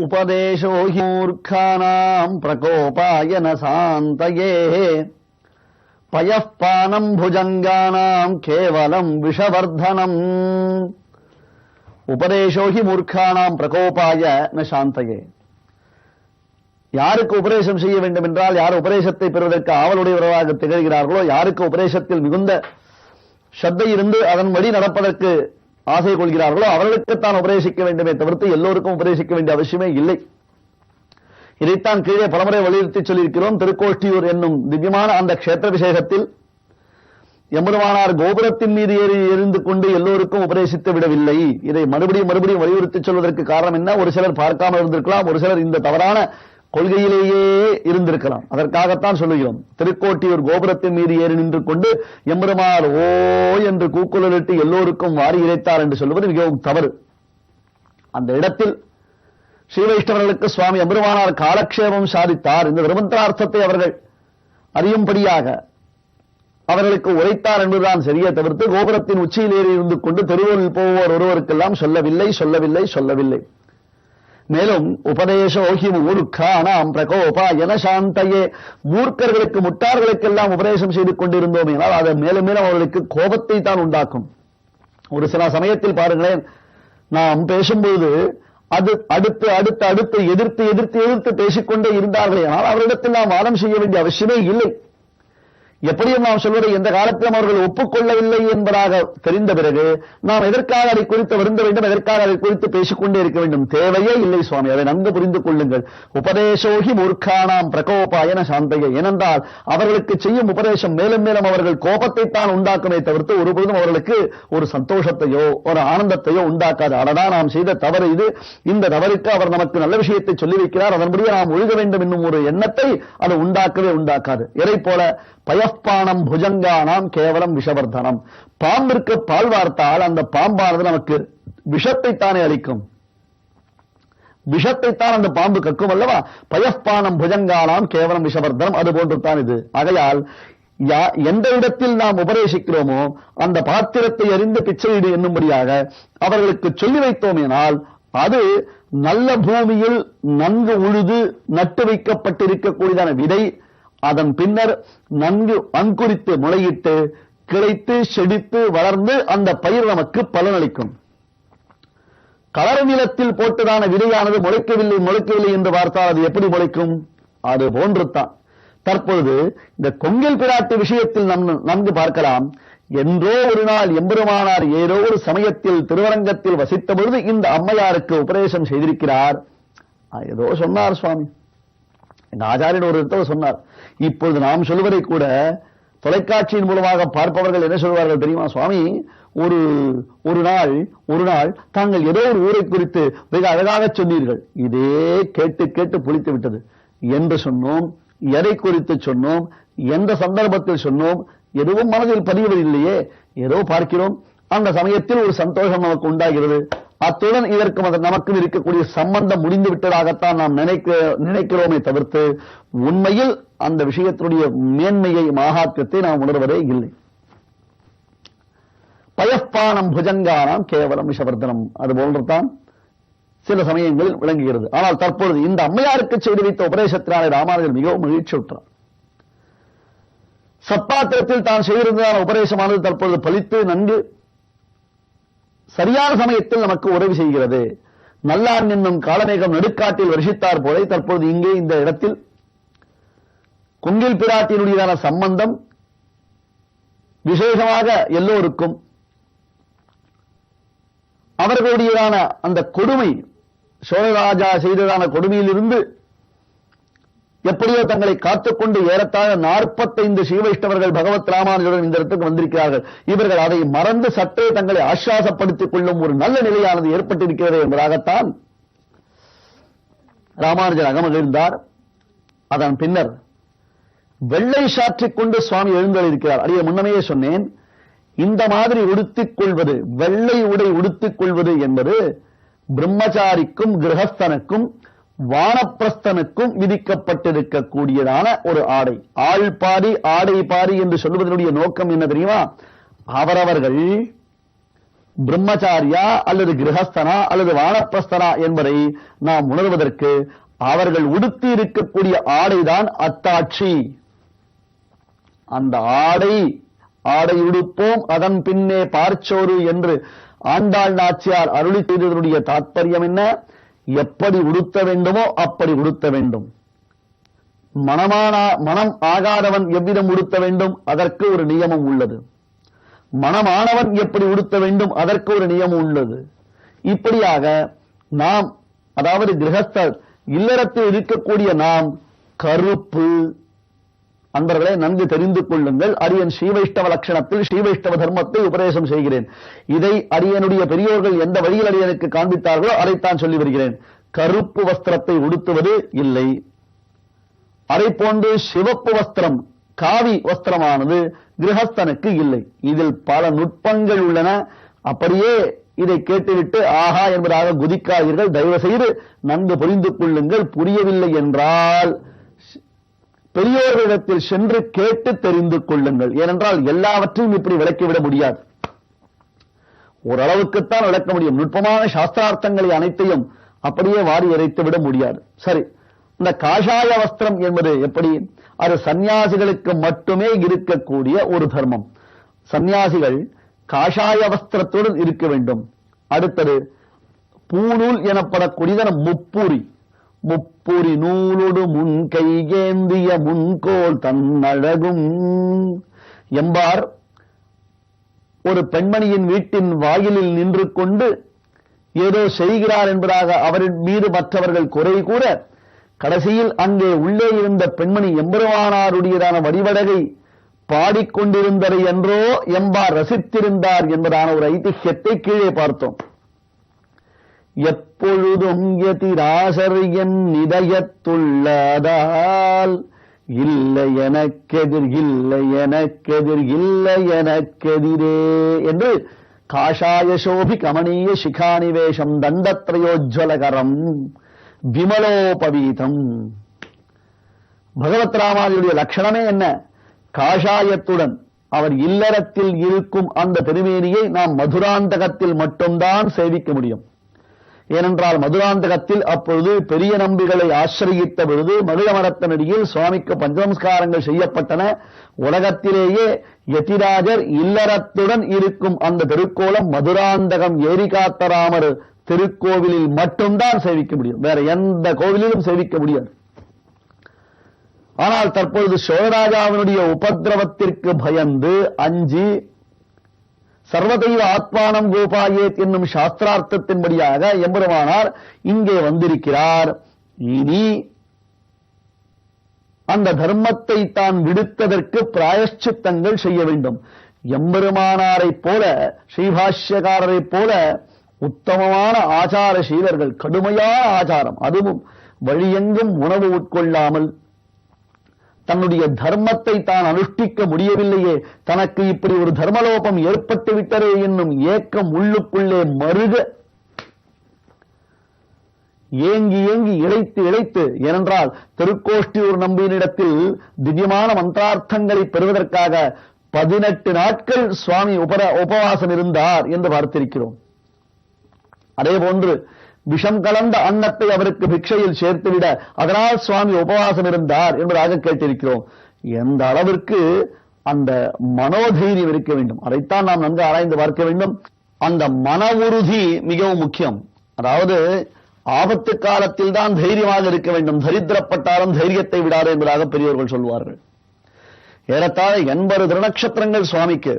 उपदेशो हि मूर्खाणाम् प्रकोपाय न शान्तये पयः पानम् भुजङ्गानाम् केवलम् विषवर्धनम् उपदेशो हि मूर्खाणाम् प्रकोपाय न शान्तये. யாருக்கு உபதேசம் செய்ய வேண்டும் என்றால், யார் உபதேசத்தை பெறுவதற்கு ஆவலுடையவர்களாக திகழ்கிறார்களோ, யாருக்கு உபதேசத்தில் மிகுந்த ஸ்ரத்தை இருந்து அதன் வழி நடப்பதற்கு ஆசை கொள்கிறார்களோ அவர்களுக்குத்தான் உபதேசிக்க வேண்டுமே தவிர்த்து எல்லோருக்கும் உபதேசிக்க வேண்டிய அவசியமே இல்லை. இதைத்தான் கீழே பலமுறை வலியுறுத்தி சொல்லியிருக்கிறோம். திருக்கோஷ்டியூர் என்னும் திவ்யமான அந்த க்ஷேத்திர விசேஷத்தில் எம்பெருமானார் கோபுரத்தின் மீது ஏறி எரிந்து கொண்டு எல்லோருக்கும் உபதேசித்து விடவில்லை. இதை மறுபடியும் மறுபடியும் வலியுறுத்தி சொல்வதற்கு காரணம் என்ன? ஒரு சிலர் பார்க்காமல் இருந்திருக்கலாம், ஒரு சிலர் இந்த தவறான கொள்கையிலேயே இருந்திருக்கலாம். அதற்காகத்தான் சொல்லுகிறோம். திருக்கோட்டியூர் கோபுரத்தின் மீது ஏறி நின்று கொண்டு எம்பெருமானார் ஓ என்று கூக்குரலிட்டு எல்லோருக்கும் வாரி இறைத்தார் என்று சொல்வது மிகவும் தவறு. அந்த இடத்தில் ஸ்ரீ வைஷ்ணவர்களுக்கு சுவாமி எம்பெருமானார் காலக்ஷேபம் சாதித்தார். இந்த விருமந்திரார்த்தத்தை அவர்கள் அறியும்படியாக அவர்களுக்கு உரைத்தார் என்பதுதான் சரியே தவிர்த்து கோபுரத்தின் உச்சியில் ஏறி இருந்து கொண்டு தெருவில் போவோர் ஒருவருக்கெல்லாம் சொல்லவில்லை சொல்லவில்லை சொல்லவில்லை. மேலும் உபதேசோஹி மூர்க்கானாம் பிரகோபாய ந சாந்தயே, மூர்க்கர்களுக்கு முட்டார்களுக்கெல்லாம் உபதேசம் செய்து கொண்டிருந்தோம் என்றால் அது மேலும் மேலும் அவர்களுக்கு கோபத்தை தான் உண்டாக்கும். ஒரு சில சமயத்தில் பாருங்களேன், நாம் பேசும்போது அது அடுத்து அடுத்து அடுத்து எதிர்த்து எதிர்த்து எதிர்த்து பேசிக்கொண்டே இருந்தார்களே, ஆனால் அவரிடத்தில் நாம் வாதம் செய்ய வேண்டிய அவசியமே இல்லை. எப்படியும் நாம் சொல்வதை எந்த காலத்திலும் அவர்கள் ஒப்புக்கொள்ளவில்லை என்பதாக தெரிந்த பிறகு நாம் எதற்காக அதை குறித்து வருந்த வேண்டும், எதற்காக அதை குறித்து பேசிக்கொண்டே இருக்க வேண்டும்? தேவையே இல்லை சுவாமி, அதை நன்கு புரிந்து கொள்ளுங்கள். உபதேசோகி மூர்க்கானாம் பிரகோபாயன சாந்தைய. ஏனென்றால் அவர்களுக்கு செய்யும் உபதேசம் மேலும் மேலும் அவர்கள் கோபத்தை தான் உண்டாக்குமே தவிர்த்து ஒருபொழுதும் அவர்களுக்கு ஒரு சந்தோஷத்தையோ ஒரு ஆனந்தத்தையோ உண்டாக்காது. அதனால் நாம் செய்த தவறு இது, இந்த தவறுக்கு அவர் நமக்கு நல்ல விஷயத்தை சொல்லி வைக்கிறார், அதன்படியே நாம் ஒழுக வேண்டும் என்னும் ஒரு எண்ணத்தை அது உண்டாக்கவே உண்டாக்காது. இதை போல பயப்பானம் புஜங்கானாம் கேவலம் விஷவர்தனம். பாம்பிற்கு பால் வார்த்தால் அந்த பாம்பானது நமக்கு விஷத்தை தானே அளிக்கும், விஷத்தைத்தான் அந்த பாம்பு கக்கும் அல்லவா? பயப்பானம் புஜங்கானாம் கேவலம் விஷவர்தனம். அது போன்றுதான் இது. ஆகையால் எந்த இடத்தில் நாம் உபதேசிக்கிறோமோ அந்த பாத்திரத்தை அறிந்து பிச்சையிடு என்னும்படியாக அவர்களுக்கு சொல்லி வைத்தோமேனால் அது நல்ல பூமியில் நன்கு உழுது நட்டு வைக்கப்பட்டிருக்கக்கூடியதான விதை அதன் பின்னர் நன்கு அங்குரித்து முளையிட்டு கிளைத்து செடித்து வளர்ந்து அந்த பயிர் நமக்கு பலனளிக்கும். கலர் நிலத்தில் போட்டுதான விதையானது முளைக்கவில்லை முளைக்கவில்லை என்று பார்த்தால் அது எப்படி முளைக்கும்? அது போன்றுதான் தற்பொழுது இந்த கொங்கில் பிராட்டி விஷயத்தில் நன்கு பார்க்கலாம். என்றோ ஒரு நாள் எம்பெருமானார் ஏதோ ஒரு சமயத்தில் திருவரங்கத்தில் வசித்த பொழுது இந்த அம்மையாருக்கு உபதேசம் செய்திருக்கிறார். ஏதோ சொன்னார் சுவாமி, எங்க ஆச்சாரியன் ஒரு இடத்துல சொன்னார். இப்பொழுது நாம் சொல்வதை கூட தொலைக்காட்சியின் மூலமாக பார்ப்பவர்கள் என்ன சொல்வார்கள் தெரியுமா? சுவாமி, ஒரு நாள் தாங்கள் ஏதோ ஒரு ஊரை குறித்து மிக அழகாக சொன்னீர்கள், இதே கேட்டு கேட்டு புளித்து விட்டது என்று சொன்னோம். எதை குறித்து சொன்னோம், எந்த சந்தர்ப்பத்தில் சொன்னோம், எதுவும் மனதில் பதிவதில்லையே. ஏதோ பார்க்கிறோம், அந்த சமயத்தில் ஒரு சந்தோஷம் நமக்கு உண்டாகிறது, அத்துடன் இதற்கு நமக்கு இருக்கக்கூடிய சம்பந்தம் முடிந்து விட்டதாகத்தான் நாம் நினைக்கிறோமே தவிர்த்து உண்மையில் அந்த விஷயத்தினுடைய மேன்மையை மகாத்மியத்தை நாம் உணர்வதே இல்லை. பயப்பானம் புஜங்கானாம் கேவலம் விஷவர்தனம். அது போன்றுதான் சில சமயங்களில் விளங்குகிறது. ஆனால் தற்பொழுது இந்த அம்மையாருக்கு செய்து வைத்த உபதேசத்தினாலே ராமானுஜர் மிகவும் மகிழ்ச்சி விட்டார். சப்பாத்திரத்தில் தான் செய்திருந்ததான உபதேசமானது தற்பொழுது பலித்து நன்கு சரியான சமயத்தில் நமக்கு உதவி செய்கிறது. நல்லான் என்னும் காலமேகம் நடுக்காட்டில் வருஷித்தார் போல தற்பொழுது இங்கே இந்த இடத்தில் கொங்கில் பிராட்டியினுடையதான சம்பந்தம் விசேஷமாக எல்லோருக்கும் அவர்களுடையதான அந்த கொடுமை, சோழராஜா செய்ததான கொடுமையிலிருந்து எப்படியோ தங்களை காத்துக்கொண்டு ஏறத்தாழ 45 ஸ்ரீ வைஷ்ணவர்கள் பகவத் ராமானுஜருடன் இந்த இடத்துக்கு வந்திருக்கிறார்கள். இவர்கள் அதை மறந்து சற்றே தங்களை ஆஸ்வாசப்படுத்திக் கொள்ளும் ஒரு நல்ல நிலையானது ஏற்பட்டிருக்கிறது என்பதாகத்தான் ராமானுஜர் அகமகிழ்ந்தார். அதன் பின்னர் வெள்ளை சாற்றிக் கொண்டு சுவாமி எழுந்தளிக்கிறார். அடியே முன்னமே சொன்னேன், இந்த மாதிரி உடுத்திக் கொள்வது, வெள்ளை உடை உடுத்திக் கொள்வது என்பது பிரம்மச்சாரிக்கும் கிரகஸ்தனுக்கும் வானப்பிரஸ்தனுக்கும் விதிக்கப்பட்டிருக்கக்கூடியதான ஒரு ஆடை. ஆள் பாரி ஆடை பாரி என்று சொல்வதனுடைய நோக்கம் என்ன தெரியுமா? அவரவர்கள் பிரம்மச்சாரியா அல்லது கிரகஸ்தனா அல்லது வானப்பிரஸ்தனா என்பதை நாம் உணர்வதற்கு அவர்கள் உடுத்தி இருக்கக்கூடிய ஆடைதான் அத்தாட்சி. அந்த ஆடை உடுப்போம் அதன் பின்னே பார்ச்சோறு என்று ஆண்டாள் நாச்சியார் அருளி செய்ததனுடைய தாற்பயம் என்ன? எப்படி உடுத்த வேண்டுமோ அப்படி உடுத்த வேண்டும். மனம் ஆகாதவன் எவ்விதம் உடுத்த வேண்டும் அதற்கு ஒரு நியமம் உள்ளது. மனமானவன் எப்படி உடுத்த வேண்டும் அதற்கு ஒரு நியமம் உள்ளது. இப்படியாக நாம், அதாவது கிரகஸ்தர் இல்லறத்தில் இருக்கக்கூடிய நாம் கருப்பு அன்பர்களை நன்கு தெரிந்து கொள்ளுங்கள். அரியன் ஸ்ரீவைஷ்ணவ லட்சணத்தில் ஸ்ரீவைஷ்ணவ தர்மத்தை உபதேசம் செய்கிறேன். இதை அரியனுடைய பெரியோர்கள் எந்த வழியில் அரியனுக்கு காண்பித்தார்களோ அதைத்தான் சொல்லி வருகிறேன். கருப்பு வஸ்திரத்தை உடுத்துவது இல்லை. அதை போன்று சிவப்பு வஸ்திரம், காவி வஸ்திரமானது கிரகஸ்தனுக்கு இல்லை. இதில் பல நுட்பங்கள் உள்ளன. அப்படியே இதை கேட்டுவிட்டு ஆஹா என்பதாக குதிக்காதீர்கள். தயவு செய்து நன்கு புரிந்து கொள்ளுங்கள். புரியவில்லை என்றால் பெரியோர்களிடத்தில் சென்று கேட்டு தெரிந்து கொள்ளுங்கள். ஏனென்றால் எல்லாவற்றையும் இப்படி விளக்கிவிட முடியாது. ஓரளவுக்குத்தான் விளக்க முடியும். நுட்பமான சாஸ்திரார்த்தங்களை அனைத்தையும் அப்படியே வாரி இறைத்து விட முடியாது. சரி, இந்த காஷாய வஸ்திரம் என்பது எப்படி? அது சன்னியாசிகளுக்கு மட்டுமே இருக்கக்கூடிய ஒரு தர்மம். சன்னியாசிகள் காஷாய வஸ்திரத்துடன் இருக்க வேண்டும். அடுத்தது பூநூல் எனப்படக்கூடியதான முப்புரி நூலோடு முன் கைகேந்திய முன்கோள் தன்னழகும் எம்பார் ஒரு பெண்மணியின் வீட்டின் வாயிலில் நின்று கொண்டு ஏதோ செய்கிறார் என்பதாக அவரின் மீது மற்றவர்கள் குறை கூற, கடைசியில் அங்கே உள்ளே இருந்த பெண்மணி எம்பெருமானாருடையதான வடிவடகை பாடிக்கொண்டிருந்ததை என்றோ எம்பார் ரசித்திருந்தார் என்பதான ஒரு ஐதிஹ்யத்தை கீழே பார்த்தோம். எப்பொழுதும் யதிராசர் என் இதயத்துள்ளதால் இல்லை எனக்கெதிர் இல்லை எனக்கெதிர் இல்லை எனக்கெதிரே என்று காஷாய சோபி கமனீய சிகானிவேஷம் தண்டத்ரயோஜ்வலகரம் விமலோபவீதம். பகவத் ராமானுடைய லட்சணமே என்ன? காஷாயத்துடன் அவர் இல்லறத்தில் இருக்கும் அந்த திருமேனியை நாம் மதுராந்தகத்தில் மட்டும்தான் சேவிக்க முடியும். ஏனென்றால் மதுராந்தகத்தில் அப்பொழுது பெரிய நம்பிகளை ஆசிரியித்த பொழுது மகிழமரத்தனடியில் சுவாமிக்கு பஞ்சநமஸ்காரங்கள் செய்யப்பட்டன. உலகத்திலேயே யதிராஜர் இல்லறத்துடன் இருக்கும் அந்த திருக்கோலம் மதுராந்தகம் ஏரிகாத்தராமர் திருக்கோவிலில் மட்டும்தான் சேவிக்க முடியும். வேற எந்த கோவிலிலும் சேவிக்க முடியாது. ஆனால் தற்பொழுது சோழராஜாவினுடைய உபதிரவத்திற்கு பயந்து அஞ்சி சர்வதெய்வ ஆத்மானம் கோபாயேத் என்னும் சாஸ்திரார்த்தத்தின்படியாக எம்பெருமானார் இங்கே வந்திருக்கிறார். இனி அந்த தர்மத்தை தான் விடுத்ததற்கு பிராயஷ்சித்தங்கள் செய்ய வேண்டும். எம்பெருமானாரை போல ஸ்ரீபாஷ்யக்காரரை போல உத்தமமான ஆச்சார சீலர்கள், கடுமையான ஆச்சாரம், அதுவும் வழியெங்கும் உணவு உட்கொள்ளாமல் தன்னுடைய தர்மத்தை தான் அனுஷ்டிக்க முடியவில்லையே, தனக்கு இப்படி ஒரு தர்மலோபம் ஏற்பட்டு விட்டதே என்னும் ஏக்கம் உள்ளுக்குள்ளே மருக ஏங்கி ஏங்கி இழைத்து ஏனென்றால் திருக்கோஷ்டியூர் நம்பியினிடத்தில் திவ்யமான மந்திரார்த்தங்களை பெறுவதற்காக 18 நாட்கள் சுவாமி உபவாசம் இருந்தார் என்று பார்த்திருக்கிறோம். அதே போன்று விஷம் கலந்த அன்னத்தை அவருக்கு பிக்ஷையில் சேர்த்துவிட அதனால் சுவாமி உபவாசம் இருந்தார் என்பதாக கேட்டிருக்கிறோம். எந்த அளவிற்கு அந்த மனோதைரியம் இருக்க வேண்டும், அதைத்தான் நாம் நன்கு ஆராய்ந்து பார்க்க வேண்டும். அந்த மன உறுதி மிகவும் முக்கியம். அதாவது ஆபத்து காலத்தில் தான் தைரியமாக இருக்க வேண்டும். தரித்திரப்பட்டாலும் தைரியத்தை விடாது என்பதாக பெரியவர்கள் சொல்வார்கள். ஏறத்தாழ 80 திருநக்ஷத்திரங்கள் சுவாமிக்கு.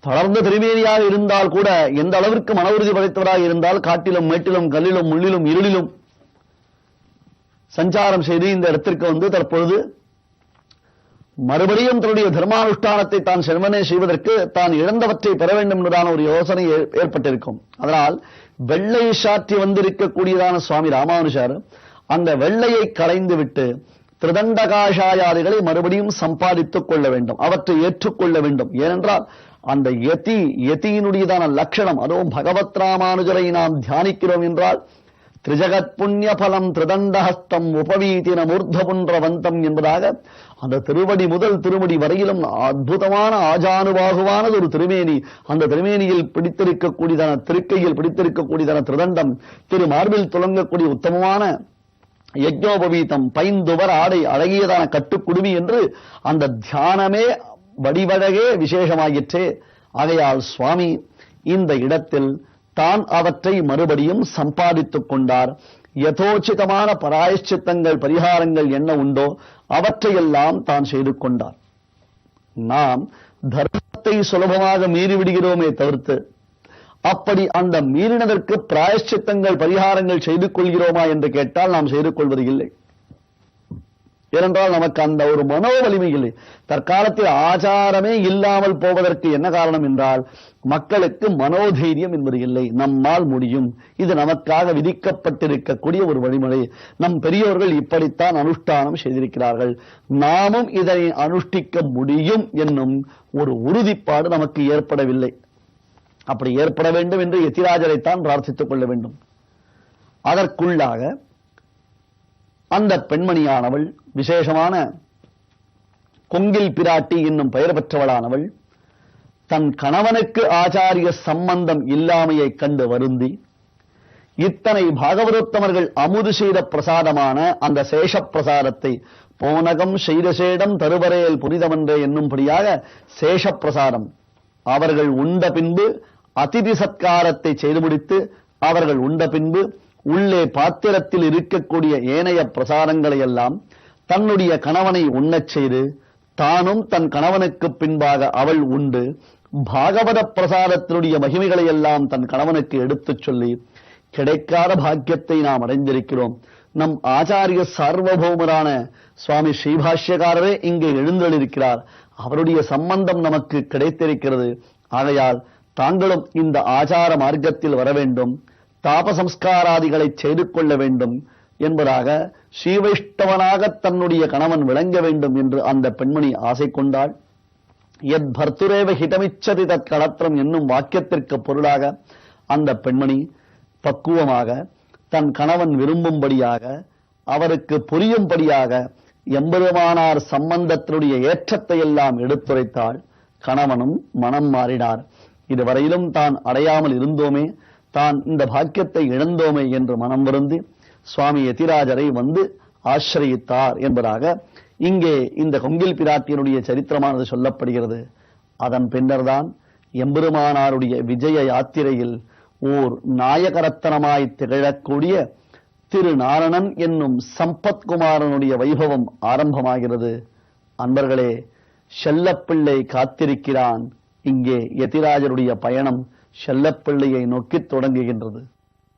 தொடர்ந்து திருமேனியாக இருந்தால் கூட எந்த அளவிற்கு மன உறுதி படைத்தவராக இருந்தால் காட்டிலும் மேட்டிலும் கல்லிலும் முள்ளிலும் இருளிலும் சஞ்சாரம் செய்து இந்த இடத்திற்கு வந்து தற்பொழுது மறுபடியும் தன்னுடைய தர்மானுஷ்டானத்தை தான் செல்வனே செய்வதற்கு தான் இழந்தவற்றை பெற வேண்டும் என்பதான ஒரு யோசனை ஏற்பட்டிருக்கும். அதனால் வெள்ளை சாற்றி வந்திருக்கக்கூடியதான சுவாமி ராமானுஜர் அந்த வெள்ளையை களைந்து விட்டு திருதண்ட காஷாயாதிகளை மறுபடியும் சம்பாதித்துக் கொள்ள வேண்டும், அவற்றை ஏற்றுக்கொள்ள வேண்டும். ஏனென்றால் அந்த யதியினுடையதான லட்சணம், அதுவும் பகவத் ராமானுஜரை நாம் தியானிக்கிறோம் என்றால் திரிஜகத் புண்ணிய பலம் திருதண்டஹஸ்தம் உபவீதின மூர்த்தபுன்றவந்தம் என்பதாக அந்த திருவடி முதல் திருவடி வரையிலும் அற்புதமான ஆஜானுபாகுவானது ஒரு திருமேனி. அந்த திருமேனியில் பிடித்திருக்கக்கூடியதான திருக்கையில் பிடித்திருக்கக்கூடியதான திருதண்டம், திரு மார்பில் துலங்கக்கூடிய உத்தமமான யஜ்ஞோபவீதம், பைந்துவர் ஆடை, அழகியதான கட்டுக்குடுமி என்று அந்த தியானமே வடிவழகே விசேஷமாயிற்றே. ஆகையால் சுவாமி இந்த இடத்தில் தான் அவற்றை மறுபடியும் சம்பாதித்துக் கொண்டார். யதோச்சிதமான பராயச்சித்தங்கள் பரிகாரங்கள் என்ன உண்டோ அவற்றையெல்லாம் தான் செய்து கொண்டார். நாம் தர்மத்தை சுலபமாக மீறிவிடுகிறோமே தவிர்த்து அப்படி அந்த மீறினதற்கு பிராயச்சித்தங்கள் பரிகாரங்கள் செய்து கொள்கிறோமா என்று கேட்டால் நாம் செய்து கொள்வது இல்லை. ஏனென்றால் நமக்கு அந்த ஒரு மனோ வலிமை இல்லை. தற்காலத்தில் ஆச்சாரமே இல்லாமல் போவதற்கு என்ன காரணம் என்றால் மக்களுக்கு மனோதைரியம் என்பது இல்லை. நம்மால் முடியும், இது நமக்காக விதிக்கப்பட்டிருக்கக்கூடிய ஒரு வழிமுறை, நம் பெரியோர்கள் இப்படித்தான் அனுஷ்டானம் செய்திருக்கிறார்கள், நாமும் இதனை அனுஷ்டிக்க முடியும் என்னும் ஒரு உறுதிப்பாடு நமக்கு ஏற்படவில்லை. அப்படி ஏற்பட வேண்டும் என்று யதிராஜரைத்தான் பிரார்த்தித்துக் கொள்ள வேண்டும். அதற்குள்ளாக அந்த பெண்மணியானவள் விசேஷமான கொங்கில் பிராட்டி என்னும் பெயர் பெற்றவளானவள் தன் கணவனுக்கு ஆச்சாரிய சம்பந்தம் இல்லாமையை கண்டு வருந்தி இத்தனை பாகவதோத்தமர்கள் அமுது செய்த பிரசாதமான அந்த சேஷ பிரசாதத்தை போனகம் செய்தசேடம் தருவரையில் புனிதமன்றே என்னும்படியாக சேஷ பிரசாதம் அவர்கள் உண்ட பின்பு அதிதி சத்காரத்தை செய்து முடித்து அவர்கள் உண்ட பின்பு உள்ளே பாத்திரத்தில் இருக்கக்கூடிய ஏனைய பிரசாதங்களை எல்லாம் தன்னுடைய கணவனை உண்ணச் செய்து தானும் தன் கணவனுக்கு பின்பாக அவள் உண்டு பாகவத பிரசாதத்தினுடைய மகிமைகளை எல்லாம் தன் கணவனுக்கு எடுத்துச் சொல்லி கிடைக்காத பாக்கியத்தை நாம் அடைந்திருக்கிறோம். நம் ஆச்சாரிய சார்வபௌமரான சுவாமி ஸ்ரீபாஷ்யக்காரரே இங்கே எழுந்தொழிருக்கிறார். அவருடைய சம்பந்தம் நமக்கு கிடைத்திருக்கிறது. ஆகையால் தாங்களும் இந்த ஆச்சார மார்க்கத்தில் வர வேண்டும், தாபசம்ஸ்காராதிகளை செய்து கொள்ள வேண்டும் என்பதாக ஸ்ரீவைஷ்ணவனாக தன்னுடைய கணவன் விளங்க வேண்டும் என்று அந்த பெண்மணி ஆசை கொண்டாள். எத் பர்த்துரேவ ஹிதமிச்சதி தத் களத்திரம் என்னும் வாக்கியத்திற்கு பொருளாக அந்த பெண்மணி பக்குவமாக தன் கணவன் விரும்பும்படியாக அவருக்கு புரியும்படியாக எம்பெருமானார் சம்பந்தத்தினுடைய ஏற்றத்தை எல்லாம் எடுத்துரைத்தாள். கணவனும் மனம் மாறினார். இதுவரையிலும் தான் அடையாமல் இருந்தோமே, தான் இந்த பாக்கியத்தை இழந்தோமே என்று மனம் வருந்தி சுவாமி யதிராஜரை வந்து ஆசிரயித்தார் என்பதாக இங்கே இந்த கொங்கில் பிராட்டியனுடைய சரித்திரமானது சொல்லப்படுகிறது. அதன் பின்னர்தான் எம்பெருமானாருடைய விஜய யாத்திரையில் ஓர் நாயகரத்தனமாய் திகழக்கூடிய திருநாரணன் என்னும் சம்பத்குமாரனுடைய வைபவம் ஆரம்பமாகிறது. அன்பர்களே, செல்லப்பிள்ளை காத்திருக்கிறான். இங்கே யதிராஜருடைய பயணம் செல்லப்பிள்ளையை நோக்கி தொடங்குகின்றது.